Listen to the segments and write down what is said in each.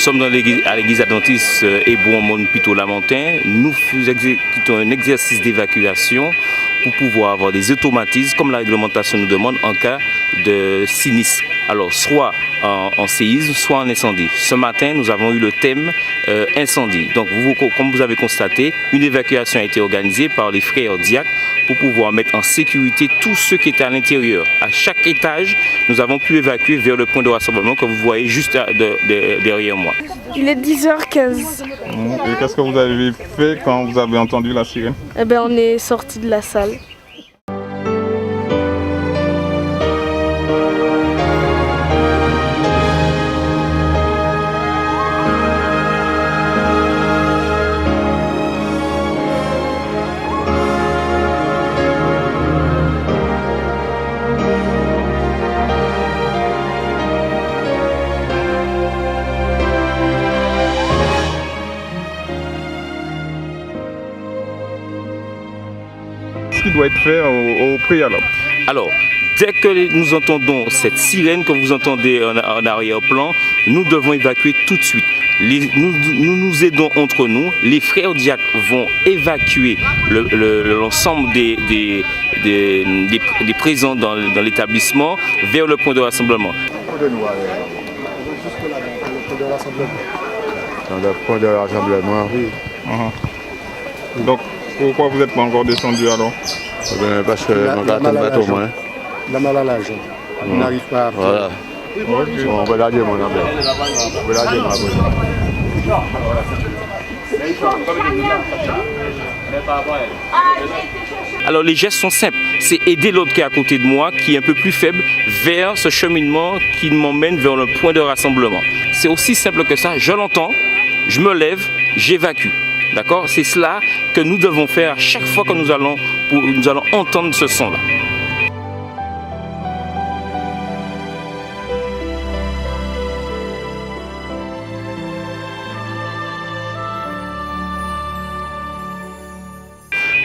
sommes à l'église adventiste Hébron-Monde-Piteau-Lamentin. Nous exécutons un exercice d'évacuation pour pouvoir avoir des automatismes comme la réglementation nous demande en cas de sinistre. Alors soit en séisme, soit en incendie. Ce matin, nous avons eu le thème incendie. Donc comme vous avez constaté, une évacuation a été organisée par les frères diacres pour pouvoir mettre en sécurité tous ceux qui étaient à l'intérieur. À chaque étage, nous avons pu évacuer vers le point de rassemblement que vous voyez juste derrière moi. Il est 10h15. Et qu'est-ce que vous avez fait quand vous avez entendu la sirène? Eh bien, on est sorti de la salle. Qu'est-ce qui doit être fait au préalable? Alors, dès que nous entendons cette sirène que vous entendez en arrière-plan, nous devons évacuer tout de suite. Nous aidons entre nous. Les frères diacres vont évacuer l'ensemble des présents dans l'établissement vers le point de rassemblement. Dans le point de rassemblement. Oui. Donc, pourquoi vous n'êtes pas encore descendu alors? Parce que mon gars tombe bateau, moi. La mal à l'argent. On n'arrive pas à... Voilà. On va la dire, mon ami. On va la dire, mon ami. Alors les gestes sont simples, c'est aider l'autre qui est à côté de moi, qui est un peu plus faible, vers ce cheminement qui m'emmène vers le point de rassemblement. C'est aussi simple que ça, je l'entends, je me lève, j'évacue. D'accord? C'est cela que nous devons faire à chaque fois que nous allons entendre ce son-là.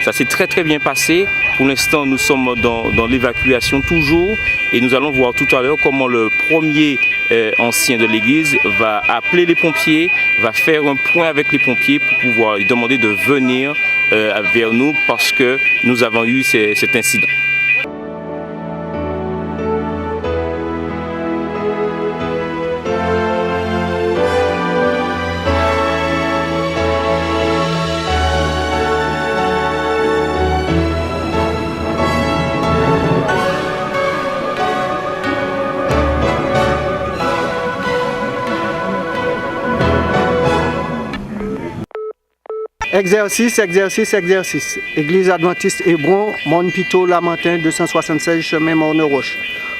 Ça s'est très bien passé. Pour l'instant, nous sommes dans l'évacuation toujours et nous allons voir tout à l'heure comment le premier ancien de l'église va appeler les pompiers, va faire un point avec les pompiers pour pouvoir lui demander de venir vers nous parce que nous avons eu cet incident. Exercice. Église adventiste Hébron, Monde-Piteau-Lamentin, 276 chemin Morne-Roche.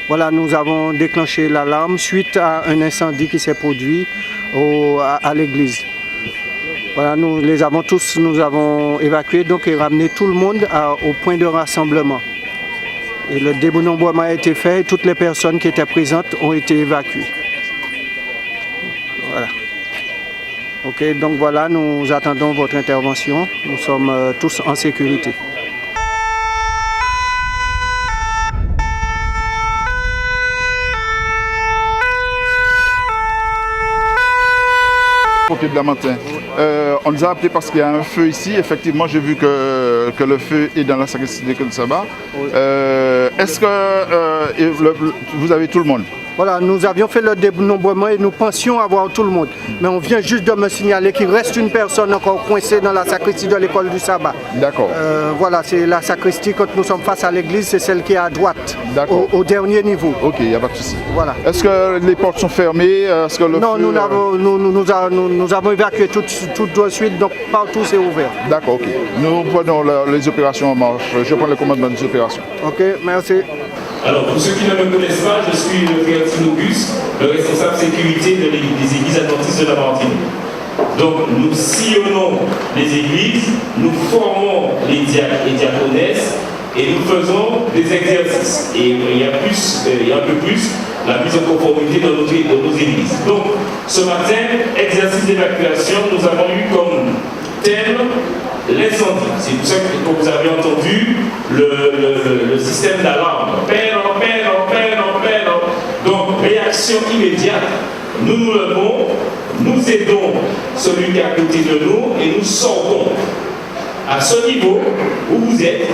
Voilà, nous avons déclenché l'alarme suite à un incendie qui s'est produit à l'église. Voilà, nous avons évacué donc et ramené tout le monde au point de rassemblement. Et le dénombrement a été fait et toutes les personnes qui étaient présentes ont été évacuées. Voilà. Ok, donc voilà, nous attendons votre intervention. Nous sommes tous en sécurité. Pompiers de Lamentin. On nous a appelé parce qu'il y a un feu ici. Effectivement, j'ai vu que le feu est dans la sacristie de Sabah. Est-ce que vous avez tout le monde? Voilà, nous avions fait le dénombrement et nous pensions avoir tout le monde. Mais on vient juste de me signaler qu'il reste une personne encore coincée dans la sacristie de l'école du sabbat. D'accord. Voilà, c'est la sacristie quand nous sommes face à l'église, c'est celle qui est à droite, au dernier niveau. Ok, il n'y a pas de souci. Voilà. Est-ce que les portes sont fermées? Est-ce que non, nous avons évacué tout de suite, donc partout c'est ouvert. D'accord, ok. Nous prenons les opérations en marche. Je prends le commandement des opérations. Ok, merci. Alors, pour ceux qui ne me connaissent pas, je suis le frère Tinogus, le responsable sécurité des églises adventistes de Lamartine. Donc, nous sillonnons les églises, nous formons les diacres et diaconesses et nous faisons des exercices. Et il y a un peu plus la mise en conformité de nos églises. Donc, ce matin, exercice d'évacuation, nous avons eu comme thème l'incendie. C'est pour ça que vous avez entendu le système d'alarme. Donc, réaction immédiate. Nous nous levons, nous aidons celui qui est à côté de nous et nous sortons. À ce niveau où vous êtes,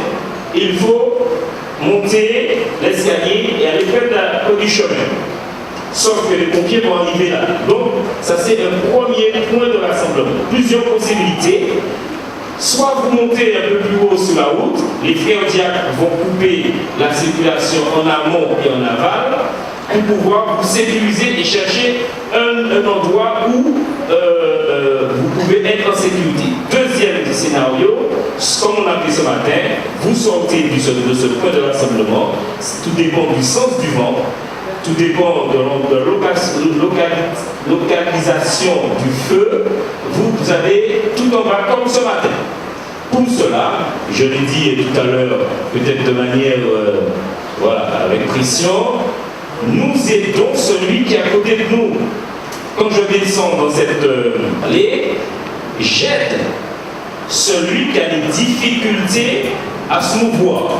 il faut monter l'escalier et aller faire du chemin. Sauf que les pompiers vont arriver là. Donc, ça c'est un premier point de rassemblement. Plusieurs possibilités. Soit vous montez un peu plus haut sur la route, les frères diacres vont couper la circulation en amont et en aval pour pouvoir vous sécuriser et chercher un endroit où vous pouvez être en sécurité. Deuxième scénario, comme on a fait ce matin, vous sortez de ce point de rassemblement, tout dépend du sens du vent, tout dépend de la localisation du feu, vous allez tout en bas comme ce matin. Pour cela, je l'ai dit tout à l'heure, peut-être de manière avec pression, nous aidons celui qui est à côté de nous. Quand je descends dans cette allée, j'aide celui qui a des difficultés à se mouvoir.